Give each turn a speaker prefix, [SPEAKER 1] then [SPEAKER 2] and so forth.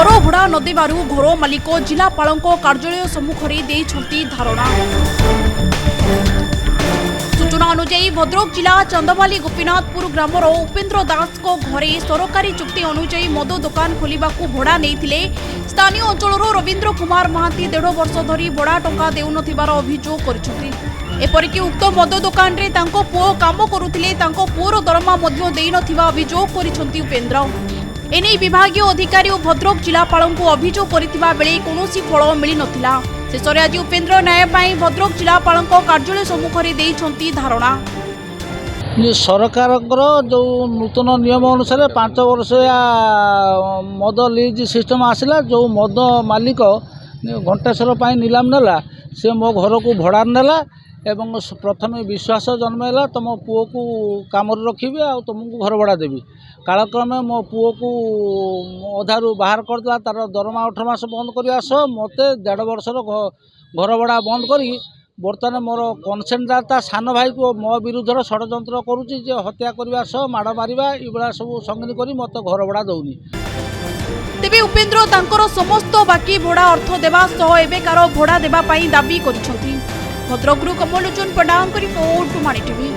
[SPEAKER 1] घर भड़ा नदेबारु घर मालिक जिलापाल कार्यालय सम्मुखें देइछंती धारणा। सूचना अनुसार भद्रक जिला चंदवाली गोपीनाथपुर ग्रामर उपेन्द्र दास को घरे सरकारी चुक्ति अनुसार मद दुकान खोलिबाकू भड़ा नेइथिले। स्थानीय अंचल रवीन्द्र कुमार महांती 1.5 वर्ष धरी भड़ा टंका देउनथिबार अभियोग करिसथि। एपरिक उक्त मद दुकान रे तांको पुओ काम करुथिले, तांको पुओर दरमा मध्य देइ नथिबा अभियोग करिसथि उपेन्द्र। एने विभागीय अधिकारी और भद्रक जिलापाल को अभियोग करथिबा बेले कोनोसी फल मिली नथिला। शेषरे आज उपेन्द्र न्याय पाई भद्रक जिलापाल कार्यालय सम्मुखें देइछंती धारणा।
[SPEAKER 2] सरकार जो नूतन नियम अनुसार 5 वर्ष मद लीज सिस्टम आसला। जो मद मालिक घंटासर नीलाम नेला से मो घर को भड़ा नेला एवं प्रथम विश्वास जन्मला तुम पुओ को काम रखी आ तुमको घर भड़ा देवी। कालक्रमे मो पुओ को अधारू बाहर करदेला, तार दरमा 8 मास बंद करने सह मत 1.5 वर्षर घर भड़ा बंद करी बर्तमान मोर कनसेंट्राता सान भाई को मो विरुद्ध षड्यंत्र करुच्ची हत्या करने सह माड़ मारिबा इबड़ा सब संगीन करी मत घर भड़ा दौनी।
[SPEAKER 1] तेबे उपेन्द्र तांकर समस्त बाकी भड़ा अर्थ देवा सह एबेकार भड़ा देबा पाई दाबी करिसथि। भद्रकरू कमलोचन पंडांक रिपोर्ट, मानी टीवी।